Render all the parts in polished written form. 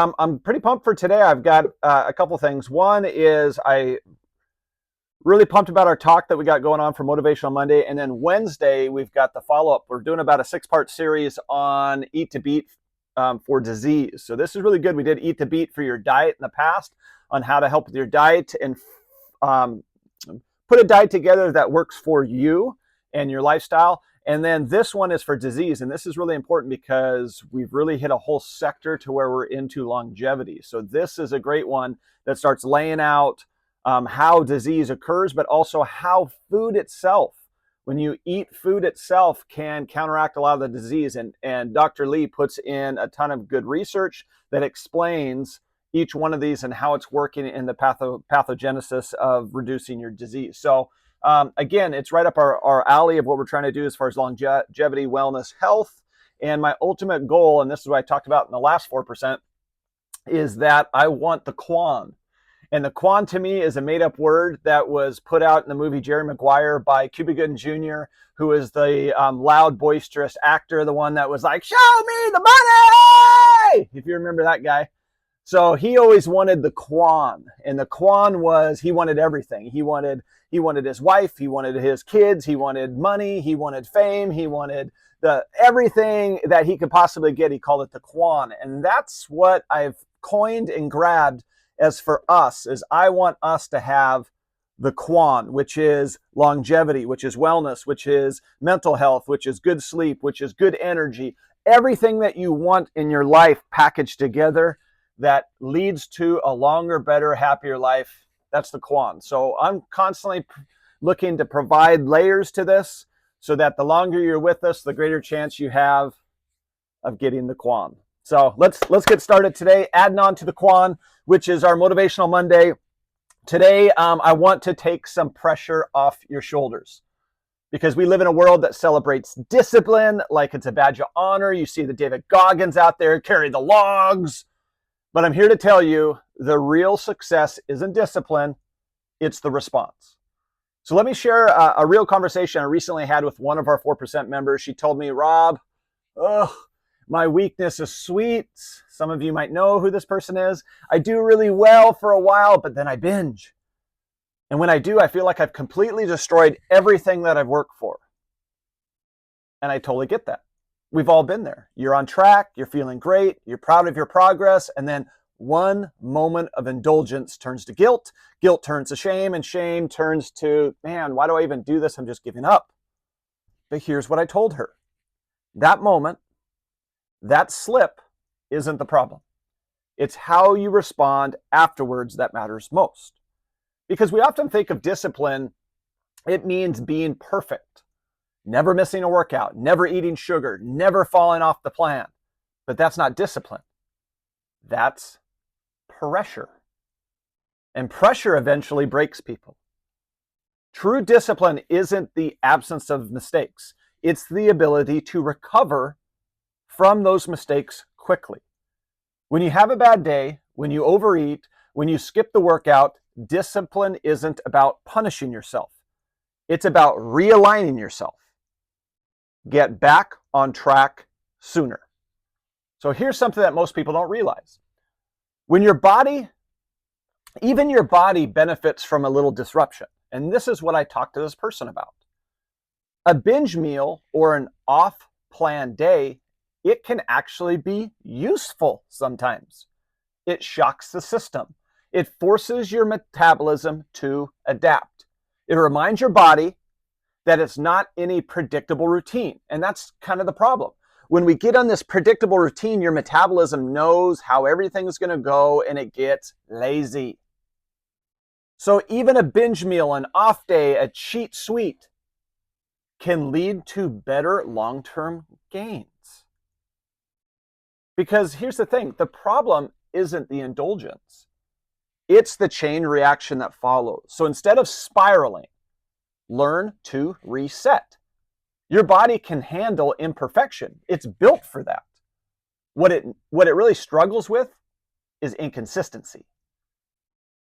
I'm pretty pumped for today. I've got a couple things. One is I really pumped about our talk that we got going on for Motivational Monday. And then Wednesday, we've got the follow-up. We're doing about a 6-part series on Eat to Beat for disease. So this is really good. We did Eat to Beat for your diet in the past on how to help with your diet and um, put a diet together that works for you and your lifestyle. And then this one is for disease. And this is really important because we've really hit a whole sector to where we're into longevity. So this is a great one that starts laying out how disease occurs, but also how food itself, when you eat food itself, can counteract a lot of the disease. And Dr. Lee puts in a ton of good research that explains each one of these and how it's working in the pathogenesis of reducing your disease. So again, it's right up our alley of what we're trying to do as far as longevity, wellness, health. And my ultimate goal, and this is what I talked about in the last 4%, is that I want the quan. And the quan to me is a made-up word that was put out in the movie Jerry Maguire by Cuba Gooding Jr., who is the loud, boisterous actor, the one that was like, "Show me the money!" If you remember that guy. So he always wanted the quan, and the quan was he wanted everything. He wanted his wife, he wanted his kids, he wanted money, he wanted fame, he wanted everything that he could possibly get. He called it the quan, and that's what I've coined and grabbed as for us. Is I want us to have the quan, which is longevity, which is wellness, which is mental health, which is good sleep, which is good energy, everything that you want in your life packaged together that leads to a longer, better, happier life. That's the quan. So I'm constantly looking to provide layers to this so that the longer you're with us, the greater chance you have of getting the quan. So let's get started today, adding on to the quan, which is our Motivational Monday. Today, I want to take some pressure off your shoulders because we live in a world that celebrates discipline like it's a badge of honor. You see the David Goggins out there carry the logs. But I'm here to tell you the real success isn't discipline, it's the response. So let me share a real conversation I recently had with one of our 4% members. She told me, "Rob, my weakness is sweets." Some of you might know who this person is. "I do really well for a while, but then I binge. And when I do, I feel like I've completely destroyed everything that I've worked for." And I totally get that. We've all been there. You're on track, you're feeling great, you're proud of your progress, and then one moment of indulgence turns to guilt, guilt turns to shame, and shame turns to, "Man, why do I even do this? I'm just giving up." But here's what I told her. That moment, that slip isn't the problem. It's how you respond afterwards that matters most. Because we often think of discipline, it means being perfect. Never missing a workout, never eating sugar, never falling off the plan. But that's not discipline. That's pressure. And pressure eventually breaks people. True discipline isn't the absence of mistakes. It's the ability to recover from those mistakes quickly. When you have a bad day, when you overeat, when you skip the workout, discipline isn't about punishing yourself. It's about realigning yourself. Get back on track sooner. So here's something that most people don't realize. When your body, even your body benefits from a little disruption. And this is what I talked to this person about. A binge meal or an off-plan day, it can actually be useful sometimes. It shocks the system. It forces your metabolism to adapt. It reminds your body that it's not any predictable routine. And that's kind of the problem. When we get on this predictable routine, your metabolism knows how everything is going to go and it gets lazy. So even a binge meal, an off day, a cheat sweet can lead to better long-term gains. Because here's the thing, the problem isn't the indulgence. It's the chain reaction that follows. So instead of spiraling, learn to reset. Your body can handle imperfection. It's built for that. What it really struggles with is inconsistency.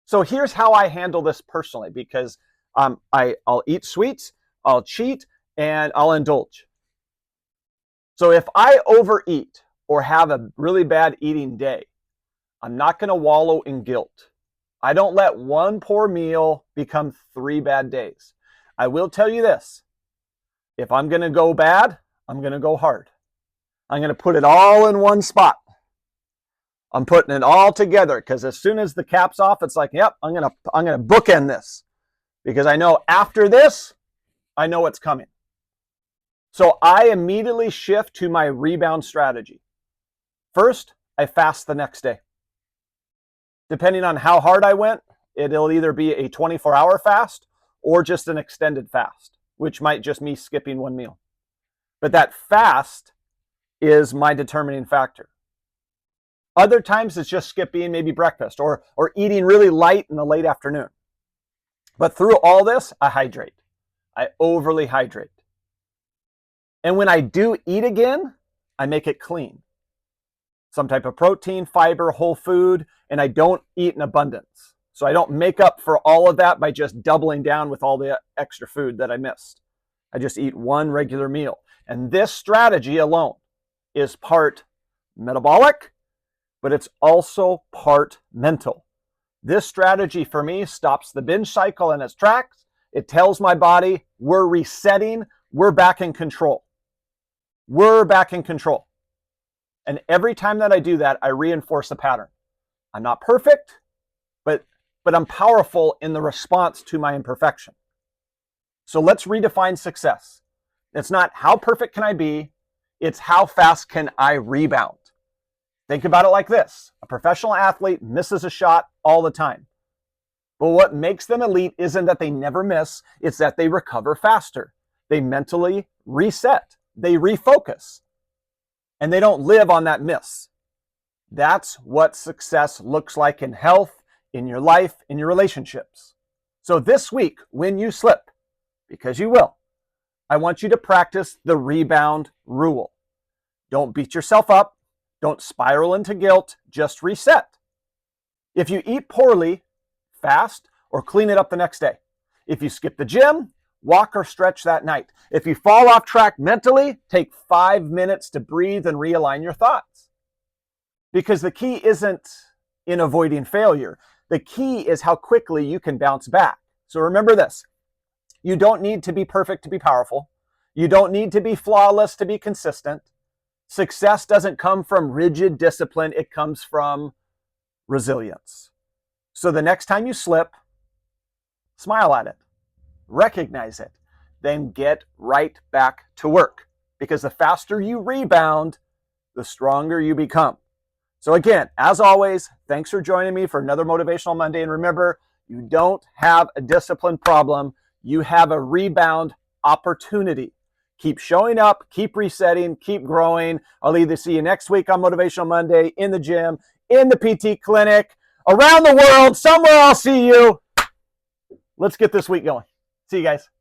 So here's how I handle this personally, because I'll eat sweets, I'll cheat, and I'll indulge. So if I overeat or have a really bad eating day, I'm not going to wallow in guilt. I don't let one poor meal become 3 bad days. I will tell you this. If I'm going to go bad, I'm going to go hard. I'm going to put it all in one spot. I'm putting it all together because as soon as the cap's off, it's like, yep, I'm going to bookend this because I know after this, I know what's coming. So I immediately shift to my rebound strategy. First, I fast the next day. Depending on how hard I went, it'll either be a 24-hour fast or just an extended fast, which might just me skipping one meal. But that fast is my determining factor. Other times it's just skipping maybe breakfast or eating really light in the late afternoon. But through all this, I hydrate. I overly hydrate. And when I do eat again, I make it clean. Some type of protein, fiber, whole food, and I don't eat in abundance. So I don't make up for all of that by just doubling down with all the extra food that I missed. I just eat one regular meal. And this strategy alone is part metabolic, but it's also part mental. This strategy for me stops the binge cycle in its tracks. It tells my body we're resetting, we're back in control. We're back in control. And every time that I do that, I reinforce the pattern. I'm not perfect, but I'm powerful in the response to my imperfection. So let's redefine success. It's not how perfect can I be, it's how fast can I rebound. Think about it like this. A professional athlete misses a shot all the time. But what makes them elite isn't that they never miss, it's that they recover faster. They mentally reset. They refocus. And they don't live on that miss. That's what success looks like in health, in your life, in your relationships. So this week, when you slip, because you will, I want you to practice the rebound rule. Don't beat yourself up. Don't spiral into guilt. Just reset. If you eat poorly, fast or clean it up the next day. If you skip the gym, walk or stretch that night. If you fall off track mentally, take 5 minutes to breathe and realign your thoughts. Because the key isn't in avoiding failure. The key is how quickly you can bounce back. So remember this. You don't need to be perfect to be powerful. You don't need to be flawless to be consistent. Success doesn't come from rigid discipline. It comes from resilience. So the next time you slip, smile at it. Recognize it. Then get right back to work. Because the faster you rebound, the stronger you become. So again, as always, thanks for joining me for another Motivational Monday. And remember, you don't have a discipline problem. You have a rebound opportunity. Keep showing up, keep resetting, keep growing. I'll either see you next week on Motivational Monday, in the gym, in the PT clinic, around the world, somewhere I'll see you. Let's get this week going. See you guys.